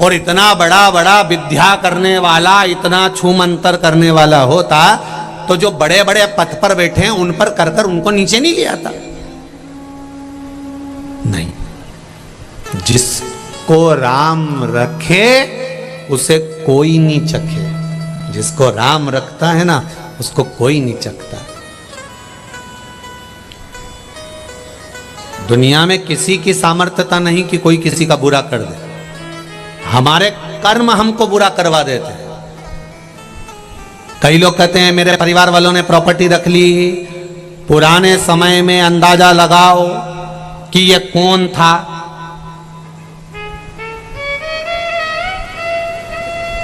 और इतना बड़ा बड़ा विद्या करने वाला, इतना छूमंतर करने वाला होता तो जो बड़े बड़े पद पर बैठे हैं उन पर कर कर उनको नीचे नहीं ले आता। नहीं, जिसको राम रखे उसे कोई नहीं चखे। जिसको राम रखता है ना उसको कोई नहीं चखता। दुनिया में किसी की सामर्थ्यता नहीं कि कोई किसी का बुरा कर दे। हमारे कर्म हमको बुरा करवा देते हैं। कई लोग कहते हैं मेरे परिवार वालों ने प्रॉपर्टी रख ली, पुराने समय में अंदाजा लगाओ कि ये कौन था।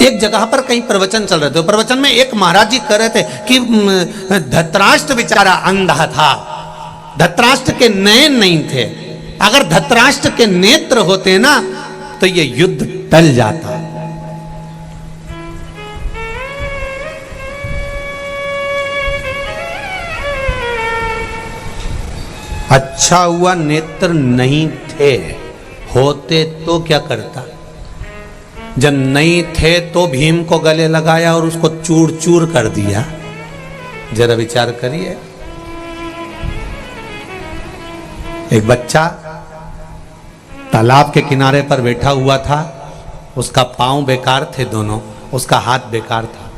एक जगह पर कहीं प्रवचन चल रहे थे, प्रवचन में एक महाराज जी कह रहे थे कि धृतराष्ट्र बेचारा अंधा था, धृतराष्ट्र के नयन नहीं थे। अगर धृतराष्ट्र के नेत्र होते ना तो ये युद्ध टल जाता। अच्छा हुआ नेत्र नहीं थे, होते तो क्या करता। जब नहीं थे तो भीम को गले लगाया और उसको चूर चूर कर दिया। जरा विचार करिए। एक बच्चा तालाब के किनारे पर बैठा हुआ था, उसका पांव बेकार थे दोनों, उसका हाथ बेकार था।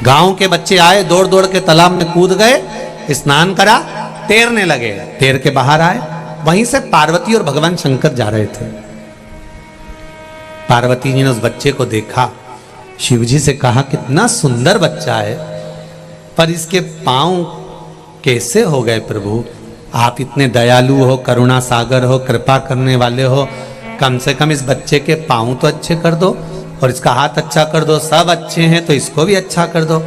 गांव के बच्चे आए, दौड़ दौड़ के तालाब में कूद गए, स्नान करा, तैरने लगे। तैर के बाहर आए, वहीं से पार्वती और भगवान शंकर जा रहे थे। पार्वती जी ने उस बच्चे को देखा, शिव जी से कहा कितना सुंदर बच्चा है, पर इसके पांव कैसे हो गए प्रभु? आप इतने दयालु हो, करुणा सागर हो, कृपा करने वाले हो, कम से कम इस बच्चे के पांव तो अच्छे कर दो और इसका हाथ अच्छा कर दो। सब अच्छे हैं तो इसको भी अच्छा कर दो।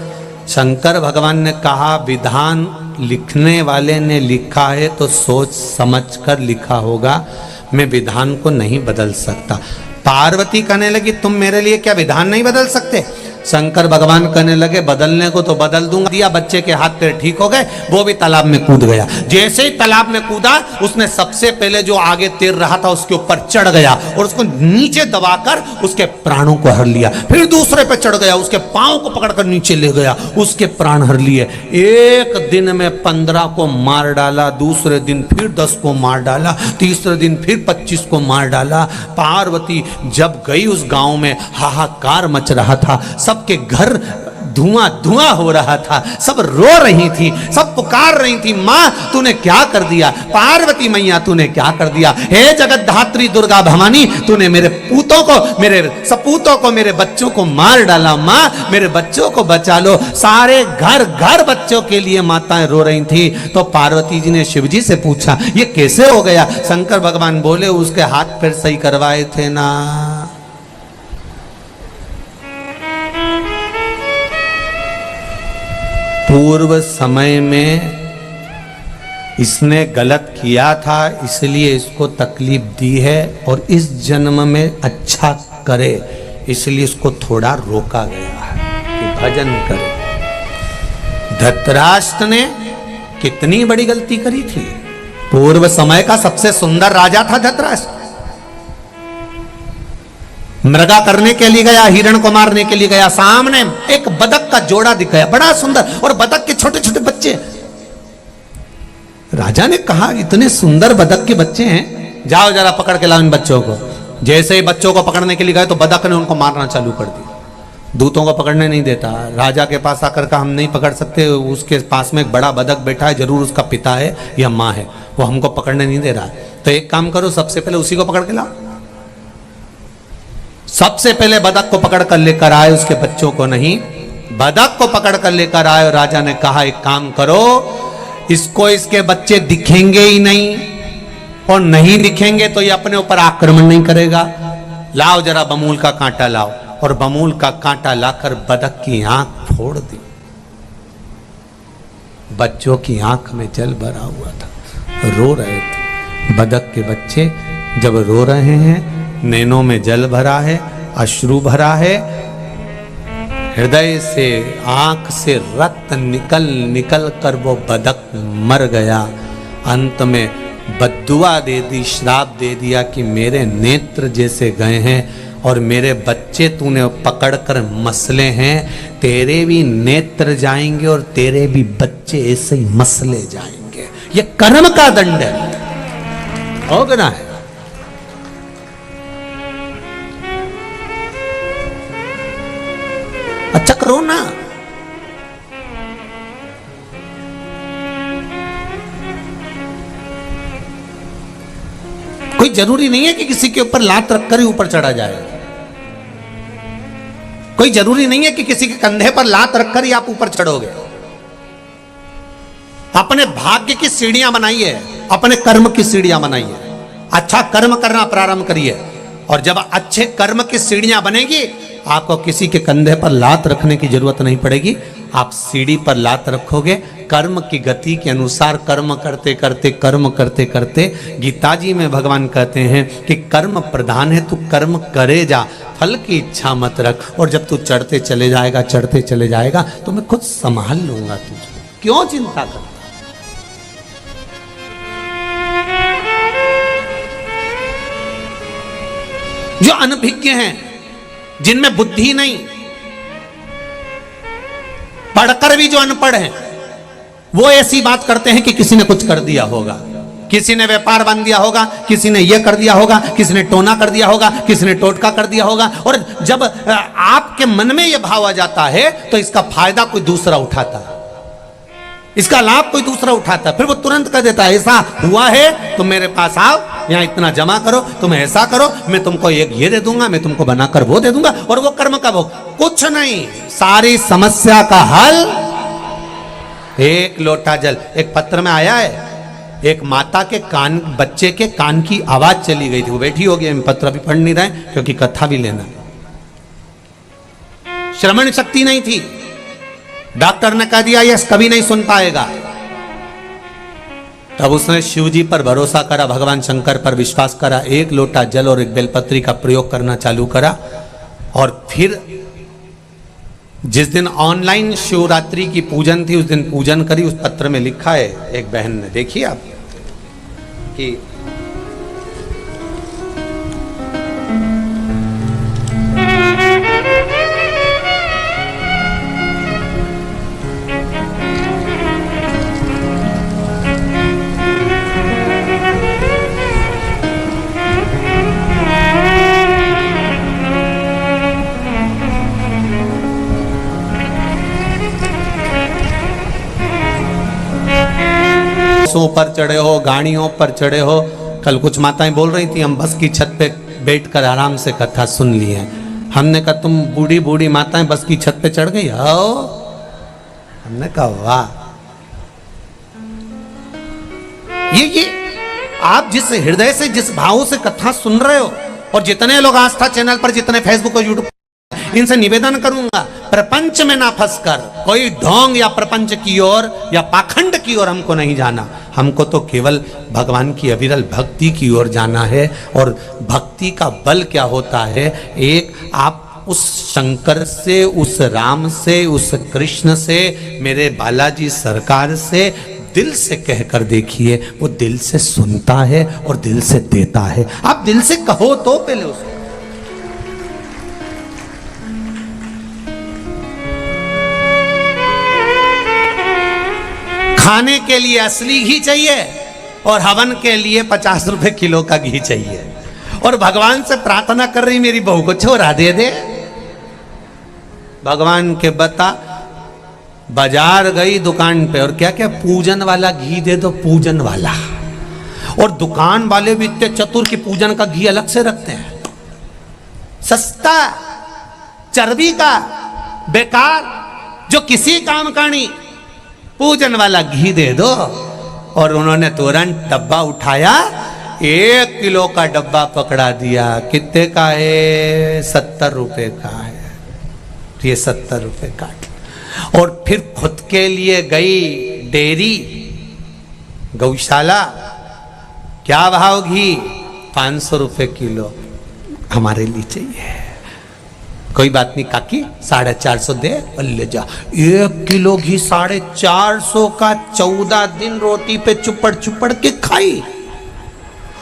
शंकर भगवान ने कहा विधान लिखने वाले ने लिखा है तो सोच समझ कर लिखा होगा, मैं विधान को नहीं बदल सकता। पार्वती कहने लगी तुम मेरे लिए क्या विधान नहीं बदल सकते? शंकर भगवान कहने लगे बदलने को तो बदल दूंगा। दिया, बच्चे के हाथ पैर ठीक हो गए, वो भी तालाब में कूद गया। जैसे ही तालाब में कूदा, उसने सबसे पहले जो आगे तैर रहा था उसके ऊपर चढ़ गया और उसको नीचे दबाकर उसके प्राणों को हर लिया। फिर दूसरे पे चढ़ गया, उसके पांव को पकड़कर नीचे ले गया, उसके प्राण हर लिए। एक दिन में 15 को मार डाला, दूसरे दिन फिर 10 को मार डाला, तीसरे दिन फिर 25 को मार डाला। पार्वती जब गई उस गांव में हाहाकार मच रहा था, सबके घर धुआं धुआं हो रहा था, सब रो रही थी, सब पुकार रही थी, माँ तूने क्या कर दिया? पार्वती मैया तूने क्या कर दिया? हे जगत धात्री दुर्गा भवानी, तूने मेरे पूतों को, मेरे सपूतों को, मेरे बच्चों को मार डाला। माँ मेरे बच्चों को बचा लो। सारे घर घर बच्चों के लिए माताएं रो रही थी। तो पार्वती जी ने शिव जी से पूछा ये कैसे हो गया? शंकर भगवान बोले उसके हाथ पैर सही करवाए थे ना। पूर्व समय में इसने गलत किया था, इसलिए इसको तकलीफ दी है, और इस जन्म में अच्छा करे इसलिए इसको थोड़ा रोका गया है कि भजन करे। धृतराष्ट्र ने कितनी बड़ी गलती करी थी। पूर्व समय का सबसे सुंदर राजा था धृतराष्ट्र। मृगा करने के लिए गया, हिरण को मारने के लिए गया, सामने एक बतख का जोड़ा दिखाया बड़ा सुंदर, और बतख के छोटे छोटे बच्चे। राजा ने कहा इतने सुंदर बतख के बच्चे हैं, जाओ जरा पकड़ के लाओ इन बच्चों को। जैसे ही बच्चों को पकड़ने के लिए गए तो बतख ने उनको मारना चालू कर दिया। दूतों को पकड़ने नहीं देता। राजा के पास आकर कहा हम नहीं पकड़ सकते, उसके पास में एक बड़ा बतख बैठा है, जरूर उसका पिता है या माँ है, वो हमको पकड़ने नहीं दे रहा। तो एक काम करो, सबसे पहले उसी को पकड़ के लाओ। सबसे पहले बतख को पकड़ कर लेकर आए, उसके बच्चों को नहीं, बतख को पकड़ कर लेकर आए। और राजा ने कहा एक काम करो, इसको इसके बच्चे दिखेंगे ही नहीं, और नहीं दिखेंगे तो ये अपने ऊपर आक्रमण नहीं करेगा। लाओ जरा बमूल का कांटा लाओ, और बमूल का कांटा लाकर बतख की आंख फोड़ दी। बच्चों की आंख में जल भरा हुआ था, रो रहे थे। बतख के बच्चे जब रो रहे हैं, नैनों में जल भरा है, अश्रु भरा है, हृदय से, आंख से रक्त निकल निकल कर वो बतख मर गया। अंत में बद्दुआ दे दी, श्राप दे दिया कि मेरे नेत्र जैसे गए हैं और मेरे बच्चे तूने पकड़कर मसले हैं, तेरे भी नेत्र जाएंगे और तेरे भी बच्चे ऐसे ही मसले जाएंगे। ये कर्म का दंड है, भोगना है। अच्छा करो ना। कोई जरूरी नहीं है कि किसी के ऊपर लात रखकर ही ऊपर चढ़ा जाए। कोई जरूरी नहीं है कि किसी के कंधे पर लात रखकर ही आप ऊपर चढ़ोगे। अपने भाग्य की सीढ़ियां बनाइए, अपने कर्म की सीढ़ियां बनाइए, अच्छा कर्म करना प्रारंभ करिए, और जब अच्छे कर्म की सीढ़ियां बनेगी आपको किसी के कंधे पर लात रखने की जरूरत नहीं पड़ेगी। आप सीढ़ी पर लात रखोगे, कर्म की गति के अनुसार कर्म करते करते कर्म करते करते, गीता जी में भगवान कहते हैं कि कर्म प्रधान है, तू कर्म करे जा, फल की इच्छा मत रख। और जब तू चढ़ते चले जाएगा, चढ़ते चले जाएगा, तो मैं खुद संभाल लूंगा तुझे, क्यों चिंता करता। जो अनभिज्ञ हैं, जिनमें बुद्धि नहीं, पढ़कर भी जो अनपढ़ हैं, वो ऐसी बात करते हैं कि किसी ने कुछ कर दिया होगा, किसी ने व्यापार बांध दिया होगा, किसी ने यह कर दिया होगा, किसी ने टोना कर दिया होगा, किसी ने टोटका कर दिया होगा। और जब आपके मन में यह भाव आ जाता है तो इसका फायदा कोई दूसरा उठाता है, इसका लाभ कोई दूसरा उठाता है, फिर वो तुरंत कह देता है ऐसा हुआ है तुम मेरे पास आओ, यहाँ इतना जमा करो, तुम ऐसा करो, मैं तुमको एक ये दे दूंगा, मैं तुमको बनाकर वो दे दूंगा। और वो कर्म का भोग, कुछ नहीं, सारी समस्या का हल एक लोटा जल। एक पत्र में आया है, एक माता के कान, बच्चे के कान की आवाज चली गई थी, वो बैठी होगी, हम पत्र भी पढ़ नहीं रहे क्योंकि कथा भी लेना, श्रवण शक्ति नहीं थी, डॉक्टर ने कह दिया ये कभी नहीं सुन पाएगा। तब उसने शिव जी पर भरोसा करा, भगवान शंकर पर विश्वास करा, एक लोटा जल और एक बेलपत्री का प्रयोग करना चालू करा। और फिर जिस दिन ऑनलाइन शिवरात्रि की पूजन थी, उस दिन पूजन करी। उस पत्र में लिखा है एक बहन ने, देखिए आप, कि पर चढ़े हो, गाड़ियों पर चढ़े हो। कल कुछ माताएं बोल रही थी हम बस की छत पे बैठकर आराम से कथा सुन ली है। हमने कहा तुम बूढ़ी बूढ़ी माताएं बस की छत पे चढ़ गई हो? हमने कहा वाह। ये आप जिस हृदय से, जिस भाव से कथा सुन रहे हो, और जितने लोग आस्था चैनल पर, जितने फेसबुक और यूट्यूब, इनसे निवेदन करूंगा प्रपंच में ना फंसकर कोई ढोंग या प्रपंच की ओर या पाखंड की ओर हमको नहीं जाना। हमको तो केवल भगवान की अविरल भक्ति की ओर जाना है। और भक्ति का बल क्या होता है? एक, आप उस शंकर से, उस राम से, उस कृष्ण से, मेरे बालाजी सरकार से दिल से कहकर देखिए, वो दिल से सुनता है और दिल से देता है। आप दिल से कहो तो पहले उसको। खाने के लिए असली घी चाहिए और हवन के लिए 50 रुपए किलो का घी चाहिए, और भगवान से प्रार्थना कर रही मेरी बहू को छोरा दे दे। भगवान के बता, बाजार गई दुकान पे, और क्या क्या पूजन वाला घी दे दो, पूजन वाला। और दुकान वाले भी इतने चतुर की पूजन का घी अलग से रखते हैं, सस्ता, चर्बी का, बेकार, जो किसी काम का नहीं, पूजन वाला घी दे दो। और उन्होंने तुरंत डब्बा उठाया, 1 किलो का डब्बा पकड़ा दिया। कितने का है? 70 रुपए का है। ये 70 रुपए काट। और फिर खुद के लिए गई डेयरी, गौशाला, क्या भाव घी? 500 रुपए किलो। हमारे लिए चाहिए। कोई बात नहीं काकी, 450 दे और ले जा। 1 किलो घी 450 का, 14 दिन रोटी पे चुपड़ चुपड़ के खाई।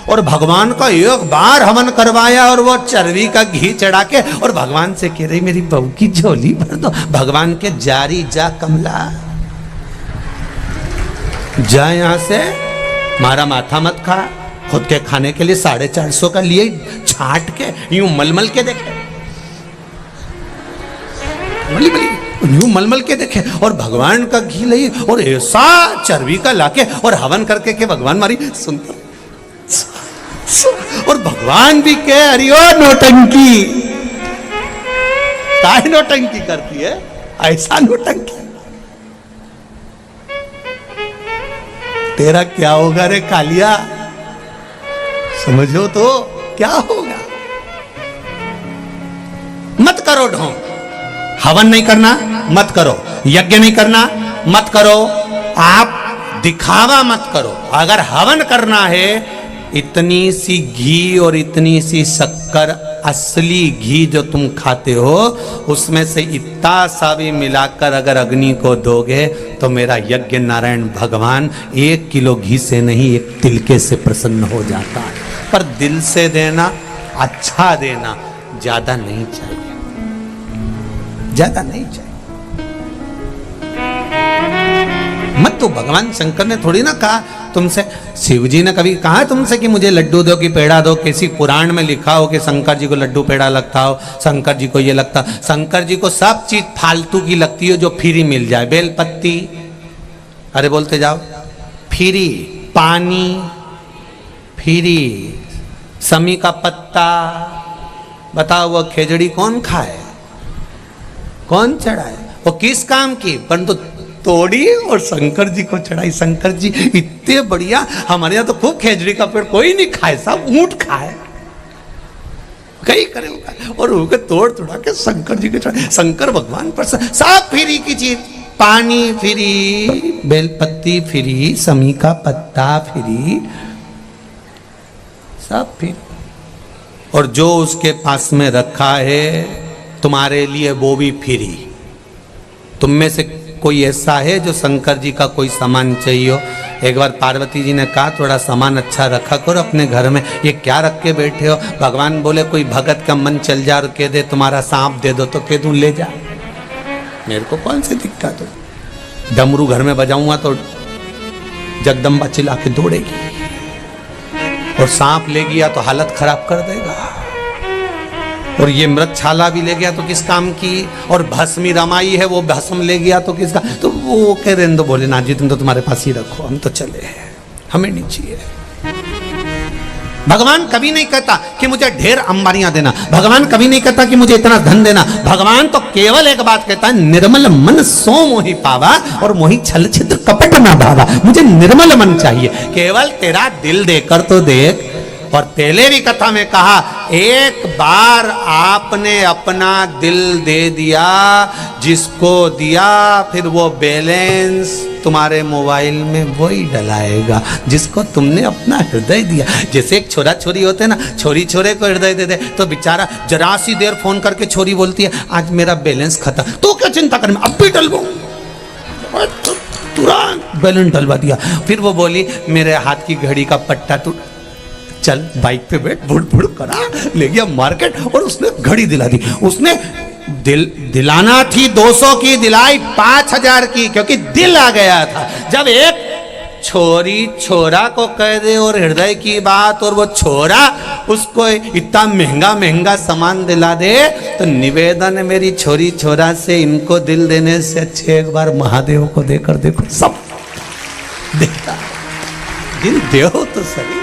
और भगवान का एक बार हवन करवाया और वो चर्बी का घी चढ़ा के और भगवान से कह रही मेरी बहू की झोली भर दो। भगवान के जारी जा कमला, जा यहां से, मारा माथा मत खा। खुद के खाने के लिए 450 का लिए छाट के यूं मलमल के देखे, यूं मलमल के देखे और भगवान का घी लई और ऐसा चर्बी का लाके और हवन करके के भगवान मारी सुनता और भगवान भी के अरियो नौटंकी, काहे नौटंकी करती है, ऐसा नौटंकी तेरा क्या होगा रे कालिया, समझो तो क्या होगा। मत करो ढोंग, हवन नहीं करना मत करो, यज्ञ नहीं करना मत करो, आप दिखावा मत करो। अगर हवन करना है, इतनी सी घी और इतनी सी शक्कर, असली घी जो तुम खाते हो उसमें से इतना सा भी मिलाकर अगर अग्नि को दोगे तो मेरा यज्ञ नारायण भगवान 1 किलो घी से नहीं 1 तिलके से प्रसन्न हो जाता है। पर दिल से देना, अच्छा देना, ज्यादा नहीं चाहिए, ज्यादा नहीं चाहिए। मत तो भगवान शंकर ने थोड़ी ना कहा तुमसे, शिव जी ने कभी कहा तुमसे कि मुझे लड्डू दो कि पेड़ा दो। किसी पुराण में लिखा हो कि शंकर जी को लड्डू पेड़ा लगता हो, शंकर जी को ये लगता। शंकर जी को सब चीज फालतू की लगती हो जो फ्री मिल जाए। बेलपत्ती, अरे बोलते जाओ, फ्री, पानी फ्री, समी का पत्ता, बताओ वो खेजड़ी कौन खाए, कौन चढ़ाए, वो किस काम की, परंतु तोड़ी और शंकर जी को चढ़ाई। शंकर जी इतने बढ़िया, हमारे यहाँ तो खूब खेजड़ी का पेड़ कोई नहीं खाए, सब ऊंट खाए, कई करे और उनके तोड़ तोड़ा के शंकर जी के चढ़ाए। शंकर भगवान पर सब फ्री की चीज, पानी फ्री, बेलपत्ती फ्री, समी का पत्ता फ्री, सब फ्री। और जो उसके पास में रखा है तुम्हारे लिए वो भी फ्री। तुम में से कोई ऐसा है जो शंकर जी का कोई सामान चाहिए हो? एक बार पार्वती जी ने कहा थोड़ा सामान अच्छा रखा करो अपने घर में, ये क्या रख के बैठे हो? भगवान बोले कोई भगत का मन चल जा और कह दे तुम्हारा सांप दे दो तो कह दूं ले जा, मेरे को कौन सी दिक्कत हो। डमरू घर में बजाऊंगा तो जगदम्बा चिल्ला के दौड़ेगी और सांप ले गया तो हालत खराब कर देगा, और ये मृतछाला भी ले गया तो किस काम की, और भस्मी रमाई है वो भस्म ले गया तो किसका। तो वो कह रहे तो बोले ना जी तुम तो तुम्हारे पास ही रखो, हम तो चले हैं, हमें नहीं चाहिए। भगवान कभी नहीं कहता कि मुझे ढेर अंबारियां देना, भगवान कभी नहीं कहता कि मुझे इतना धन देना। भगवान तो केवल एक बात कहता है, निर्मल मन सो मोहि पावा और मोहि छल छिद्र कपट ना भावा। मुझे निर्मल मन चाहिए, केवल तेरा दिल देकर तो देख। और पहले भी कथा में कहा, एक बार आपने अपना दिल दे दिया, जिसको दिया फिर वो बैलेंस तुम्हारे मोबाइल में वही डलाएगा जिसको तुमने अपना हृदय दिया। जैसे एक छोरा छोरी होते हैं ना, छोरी छोरे को हृदय दे दे तो बेचारा जरा सी देर फोन करके छोरी बोलती है आज मेरा बैलेंस खत्म, तो क्या चिंता कर, अब भी डलवाऊं, तुरंत बैलेंस डलवा दिया। फिर वो बोली मेरे हाथ की घड़ी का पट्टा टूट, चल बाइक पे बैठ, बुड़ बुड़ करा, ले गया मार्केट और उसने घड़ी दिला दी। उसने दिलाना थी 200 की, दिलाई 5000 की, क्योंकि दिल आ गया था। जब एक छोरी छोरा को कह दे और हृदय की बात, और वो छोरा उसको इतना महंगा महंगा सामान दिला दे, तो निवेदन है मेरी छोरी छोरा से, इनको दिल देने से अच्छे एक बार महादेव को देकर देखो, सब देखता दिल दे तो सही।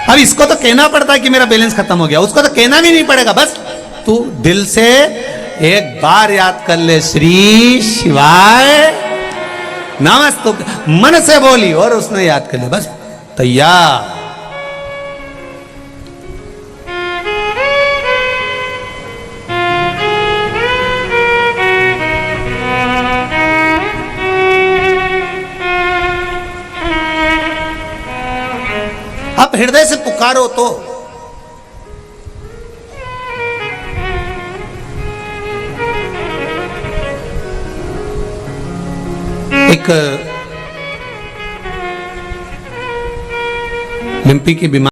अब इसको तो कहना पड़ता है कि मेरा बैलेंस खत्म हो गया, उसको तो कहना भी नहीं पड़ेगा, बस तू दिल से एक बार याद कर ले श्री शिवाय नमस्तु, मन से बोली और उसने याद कर ले, बस तैयार। अब हृदय से पुकारो तो एक डिम्पी की बीमारी